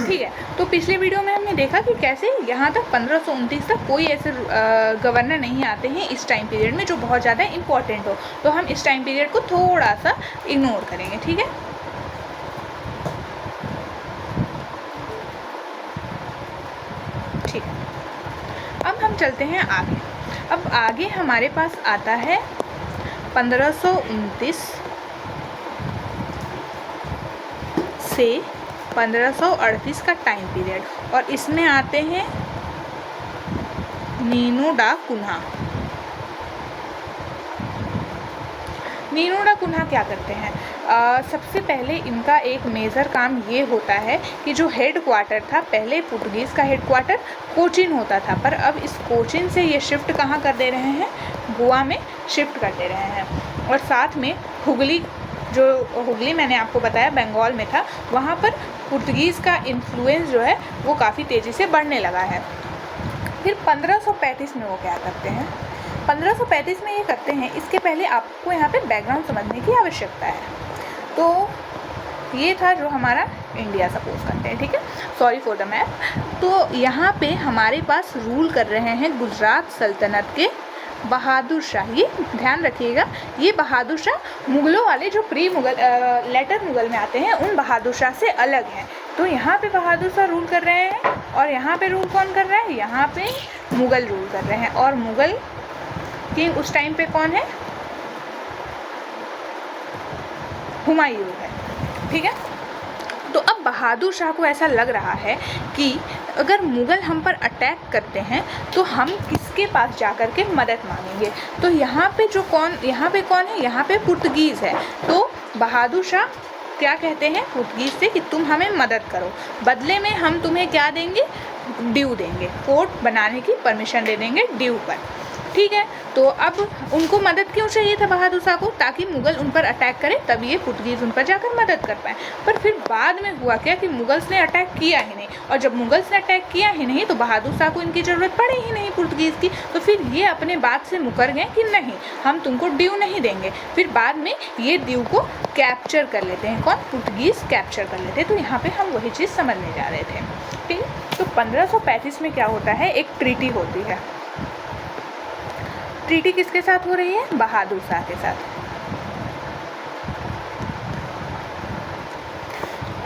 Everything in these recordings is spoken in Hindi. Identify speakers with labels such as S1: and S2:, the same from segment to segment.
S1: ठीक है। तो पिछले वीडियो में हमने देखा कि कैसे यहाँ तक 1529 तक कोई ऐसे गवर्नर नहीं आते हैं इस टाइम पीरियड में जो बहुत ज़्यादा इम्पोर्टेंट हो। तो हम इस टाइम पीरियड को थोड़ा सा इग्नोर करेंगे, ठीक है। ठीक है, अब हम चलते हैं आगे। अब आगे हमारे पास आता है 1529 से 1538 का टाइम पीरियड, और इसमें आते हैं नीनू डा कुन्हा। नीनू डा कुन्हा क्या करते हैं? सबसे पहले इनका एक मेजर काम ये होता है कि जो हेड क्वार्टर था, पहले पुर्तगीज़ का हेड क्वार्टर कोचीन होता था, पर अब इस कोचीन से ये शिफ्ट कहाँ कर दे रहे हैं? गोवा में शिफ्ट कर दे रहे हैं। और साथ में हुगली, जो हुगली मैंने आपको बताया बंगाल में था, वहाँ पर पुर्तगीज़ का इन्फ्लुएंस जो है वो काफ़ी तेज़ी से बढ़ने लगा है। फिर 1535 में वो क्या करते हैं? 1535 में ये करते हैं, इसके पहले आपको यहाँ पे बैकग्राउंड समझने की आवश्यकता है। तो ये था जो हमारा इंडिया सपोज करते हैं, ठीक है, सॉरी फॉर द मैप। तो यहाँ पे हमारे पास रूल कर रहे हैं गुजरात सल्तनत के बहादुर शाह। ये ध्यान रखिएगा, ये बहादुर शाह मुग़लों वाले जो प्री मुग़ल लेटर मुग़ल में आते हैं उन बहादुर शाह से अलग हैं। तो यहाँ पे बहादुर शाह रूल कर रहे हैं, और यहाँ पे रूल कौन कर रहा है? यहाँ पे मुग़ल रूल कर रहे हैं। और मुग़ल किंग उस टाइम पे कौन है? हुमायूं है, ठीक है। तो अब बहादुर शाह को ऐसा लग रहा है कि अगर मुग़ल हम पर अटैक करते हैं तो हम किसके पास जाकर के मदद मांगेंगे? तो यहाँ पे कौन है? यहाँ पे पुर्तगीज़ है। तो बहादुर शाह क्या कहते हैं पुर्तगीज़ से कि तुम हमें मदद करो, बदले में हम तुम्हें क्या देंगे? ड्यू देंगे, फोर्ट बनाने की परमिशन दे देंगे ड्यू पर, ठीक है। तो अब उनको मदद क्यों चाहिए था बहादुर शाह को? ताकि मुग़ल उन पर अटैक करें, तब ये पुर्तगीज़ उन पर जाकर मदद कर पाए। पर फिर बाद में हुआ क्या कि मुग़ल्स ने अटैक किया ही नहीं, और जब मुग़ल्स ने अटैक किया ही नहीं तो बहादुर शाह को इनकी ज़रूरत पड़े ही नहीं पुर्तगीज़ की। तो फिर ये अपने बात से मुकर गए कि नहीं, हम तुमको ड्यू नहीं देंगे। फिर बाद में ये ड्यू को कैप्चर कर लेते हैं। कौन? पुर्तगीज़ कैप्चर कर लेते हैं। तो यहाँ पर हम वही चीज़ समझने जा रहे थे, ठीक है। तो 1535 में क्या होता है? एक ट्रीटी होती है। ट्रीटी किसके साथ हो रही है? बहादुर शाह के साथ।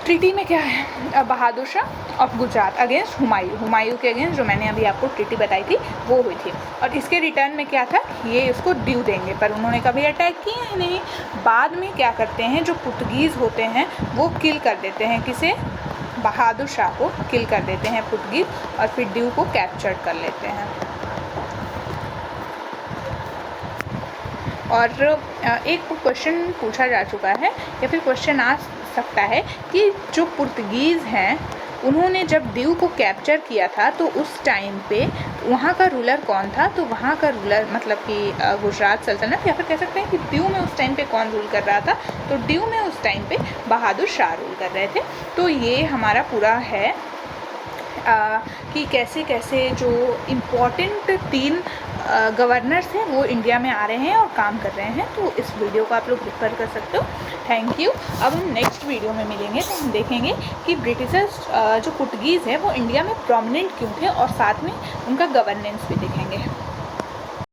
S1: ट्रीटी में क्या है? बहादुर शाह ऑफ गुजरात अगेंस्ट हुमायूं के अगेंस्ट जो मैंने अभी आपको ट्रीटी बताई थी वो हुई थी। और इसके रिटर्न में क्या था? ये उसको ड्यू देंगे, पर उन्होंने कभी अटैक किया ही नहीं। बाद में क्या करते हैं, जो पुर्तगीज़ होते हैं वो किल कर देते हैं। किसे? बहादुर शाह को किल कर देते हैं पुर्तगीज़, और फिर ड्यू को कैप्चर कर लेते हैं। और एक क्वेश्चन पूछा जा चुका है, या फिर क्वेश्चन आ सकता है कि जो पुर्तगीज़ हैं उन्होंने जब ड्यू को कैप्चर किया था तो उस टाइम पे वहाँ का रूलर कौन था? तो वहाँ का रूलर मतलब कि गुजरात सल्तनत, या फिर कह सकते हैं कि ड्यू में उस टाइम पे कौन रूल कर रहा था? तो ड्यू में उस टाइम पे बहादुर शाह रूल कर रहे थे। तो ये हमारा पूरा है कि कैसे कैसे जो इम्पोर्टेंट 3 गवर्नर्स हैं वो इंडिया में आ रहे हैं और काम कर रहे हैं। तो इस वीडियो को आप लोग रेफर कर सकते हो। Thank you. अब हम नेक्स्ट वीडियो में मिलेंगे तो हम देखेंगे कि ब्रिटिशर्स जो पुर्तगीज़ है वो इंडिया में प्रोमिनेंट क्यों थे, और साथ में उनका गवर्नेंस भी देखेंगे।